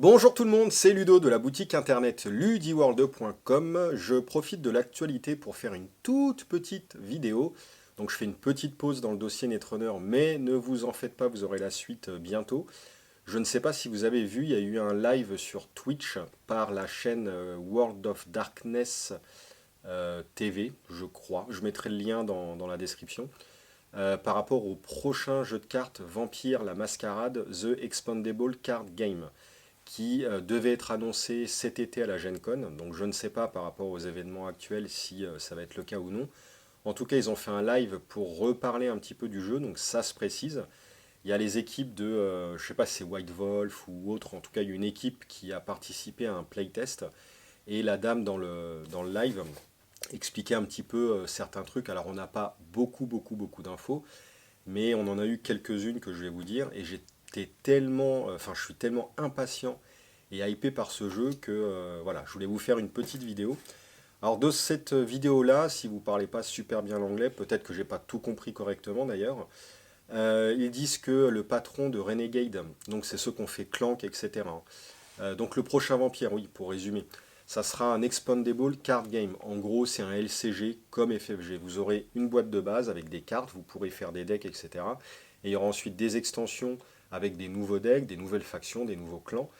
Bonjour tout le monde, c'est Ludo de la boutique internet ludiworld.com. Je profite de l'actualité pour faire une toute petite vidéo. Donc je fais une petite pause dans le dossier Netrunner, mais ne vous en faites pas, vous aurez la suite bientôt. Je ne sais pas si vous avez vu, il y a eu un live sur Twitch par la chaîne World of Darkness TV, je crois. Je mettrai le lien dans la description. Par rapport au prochain jeu de cartes Vampire la Mascarade, The Expandable Card Game qui devait être annoncé cet été à la Gen Con. Donc je ne sais pas par rapport aux événements actuels si ça va être le cas ou non. En tout cas, ils ont fait un live pour reparler un petit peu du jeu, donc ça se précise. Il y a les équipes de, je ne sais pas si c'est White Wolf ou autre, en tout cas il y a une équipe qui a participé à un playtest. Et la dame dans le live expliquait un petit peu certains trucs. Alors on n'a pas beaucoup d'infos, mais on en a eu quelques-unes que je vais vous dire. Et j'étais tellement, enfin je suis tellement impatient et hypé par ce jeu que voilà, je voulais vous faire une petite vidéo. Alors de cette vidéo-là, si vous parlez pas super bien l'anglais, peut-être que j'ai pas tout compris correctement d'ailleurs, ils disent que le patron de Renegade, donc c'est ceux qu'on fait Clank, etc. Donc le prochain Vampire, oui, pour résumer, ça sera un Expandable Card Game. En gros, c'est un LCG comme FFG. Vous aurez une boîte de base avec des cartes, vous pourrez faire des decks, etc. Et il y aura ensuite des extensions avec des nouveaux decks, des nouvelles factions, des nouveaux clans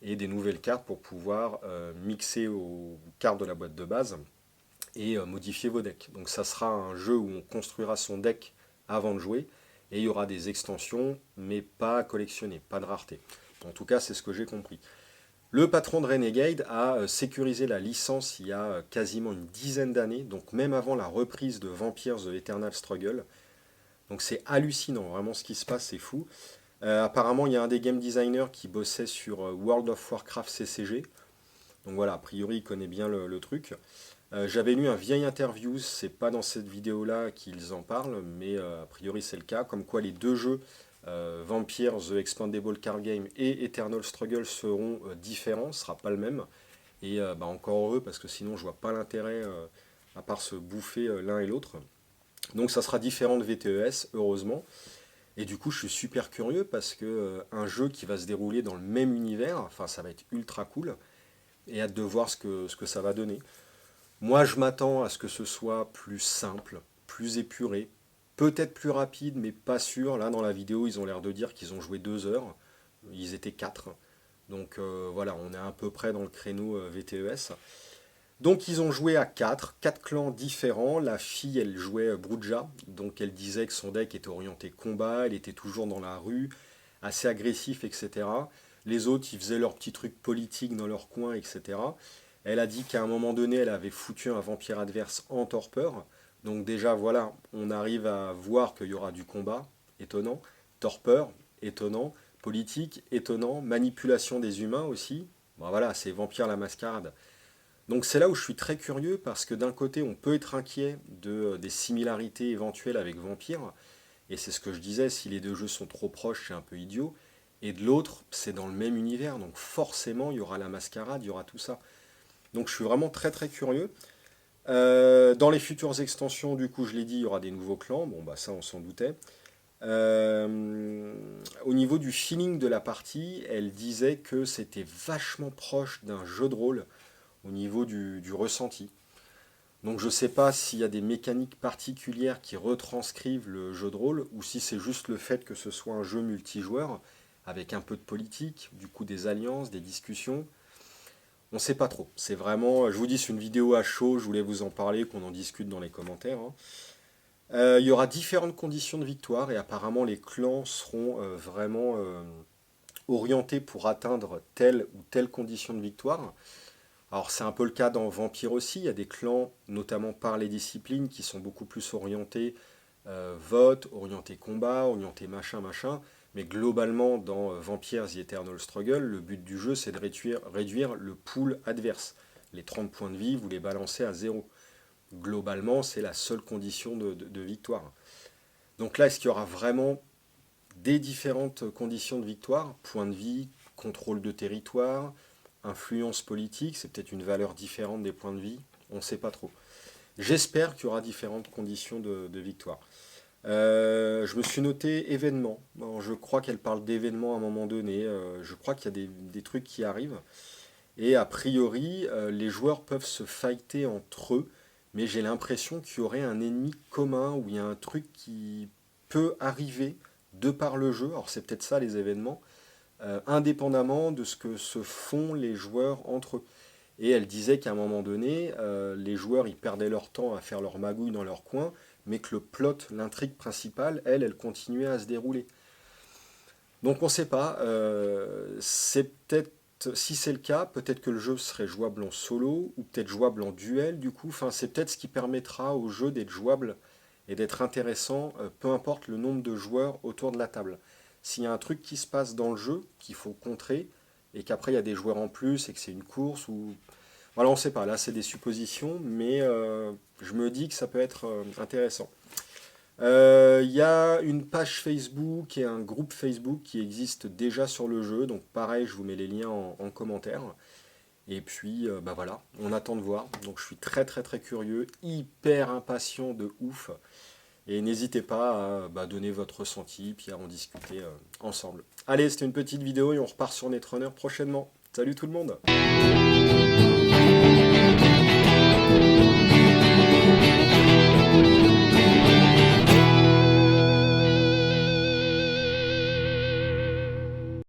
et des nouvelles cartes pour pouvoir mixer aux cartes de la boîte de base et modifier vos decks. Donc ça sera un jeu où on construira son deck avant de jouer et il y aura des extensions mais pas à collectionner, pas de rareté. En tout cas, c'est ce que j'ai compris. Le patron de Renegade a sécurisé la licence il y a quasiment une dizaine d'années, donc même avant la reprise de Vampires The Eternal Struggle. Donc c'est hallucinant, vraiment ce qui se passe, c'est fou. Apparemment, il y a un des game designers qui bossait sur World of Warcraft CCG. Donc voilà, a priori, il connaît bien le truc. J'avais lu un vieil interview, c'est pas dans cette vidéo-là qu'ils en parlent, mais a priori c'est le cas, comme quoi les deux jeux, Vampire, The Expandable Card Game et Eternal Struggle seront différents, ce sera pas le même. Et bah, encore heureux, parce que sinon je vois pas l'intérêt, à part se bouffer l'un et l'autre. Donc ça sera différent de VTES, heureusement. Et du coup, je suis super curieux parce que un jeu qui va se dérouler dans le même univers, enfin, ça va être ultra cool. Et hâte de voir ce que ça va donner. Moi, je m'attends à ce que ce soit plus simple, plus épuré, peut-être plus rapide, mais pas sûr. Là, dans la vidéo, ils ont l'air de dire qu'ils ont joué 2 heures. Ils étaient 4. Donc voilà, on est à peu près dans le créneau VTES. Donc ils ont joué à 4 clans différents. La fille, elle jouait Bruja, donc elle disait que son deck était orienté combat, elle était toujours dans la rue, assez agressif, etc. Les autres, ils faisaient leurs petits trucs politiques dans leur coin, etc. Elle a dit qu'à un moment donné, elle avait foutu un vampire adverse en torpeur. Donc déjà, voilà, on arrive à voir qu'il y aura du combat, étonnant. Torpeur, étonnant. Politique, étonnant. Manipulation des humains aussi. Bon voilà, c'est Vampire la Mascarade. Donc c'est là où je suis très curieux parce que d'un côté on peut être inquiet des similarités éventuelles avec Vampire, et c'est ce que je disais, si les deux jeux sont trop proches c'est un peu idiot, et de l'autre c'est dans le même univers, donc forcément il y aura la mascarade, il y aura tout ça. Donc je suis vraiment très curieux. Dans les futures extensions, du coup je l'ai dit, il y aura des nouveaux clans, bon bah ça on s'en doutait. Au niveau du feeling de la partie, elle disait que c'était vachement proche d'un jeu de rôle au niveau du ressenti. Donc je ne sais pas s'il y a des mécaniques particulières qui retranscrivent le jeu de rôle ou si c'est juste le fait que ce soit un jeu multijoueur avec un peu de politique, du coup des alliances, des discussions. On ne sait pas trop. C'est vraiment, je vous dis, c'est une vidéo à chaud, je voulais vous en parler, qu'on en discute dans les commentaires, hein. Il y aura différentes conditions de victoire et apparemment les clans seront vraiment orientés pour atteindre telle ou telle condition de victoire. Alors c'est un peu le cas dans Vampire aussi, il y a des clans, notamment par les disciplines, qui sont beaucoup plus orientés vote, orientés combat, orientés machin, mais globalement dans Vampire The Eternal Struggle, le but du jeu c'est de réduire le pool adverse. Les 30 points de vie, vous les balancez à zéro. Globalement, c'est la seule condition de victoire. Donc là, est-ce qu'il y aura vraiment des différentes conditions de victoire? Points de vie, contrôle de territoire, influence politique, c'est peut-être une valeur différente des points de vie, on ne sait pas trop. J'espère qu'il y aura différentes conditions de victoire. Je me suis noté événements. Bon, je crois qu'elle parle d'événements à un moment donné. Je crois qu'il y a des trucs qui arrivent. Et a priori, les joueurs peuvent se fighter entre eux, mais j'ai l'impression qu'il y aurait un ennemi commun où il y a un truc qui peut arriver de par le jeu. Alors c'est peut-être ça les événements, indépendamment de ce que se font les joueurs entre eux. Et elle disait qu'à un moment donné, les joueurs ils perdaient leur temps à faire leur magouille dans leur coin, mais que le plot, l'intrigue principale, elle continuait à se dérouler. Donc on ne sait pas. C'est peut-être, si c'est le cas, peut-être que le jeu serait jouable en solo ou peut-être jouable en duel du coup. Enfin, c'est peut-être ce qui permettra au jeu d'être jouable et d'être intéressant, peu importe le nombre de joueurs autour de la table. S'il y a un truc qui se passe dans le jeu qu'il faut contrer et qu'après il y a des joueurs en plus et que c'est une course ou voilà, on ne sait pas. Là, c'est des suppositions, mais je me dis que ça peut être intéressant. Il y a une page Facebook et un groupe Facebook qui existent déjà sur le jeu, donc pareil, je vous mets les liens en commentaire. Et puis, bah voilà, on attend de voir. Donc je suis très très très curieux, hyper impatient de ouf. Et n'hésitez pas à donner votre ressenti, puis à en discuter ensemble. Allez, c'était une petite vidéo et on repart sur Netrunner prochainement. Salut tout le monde!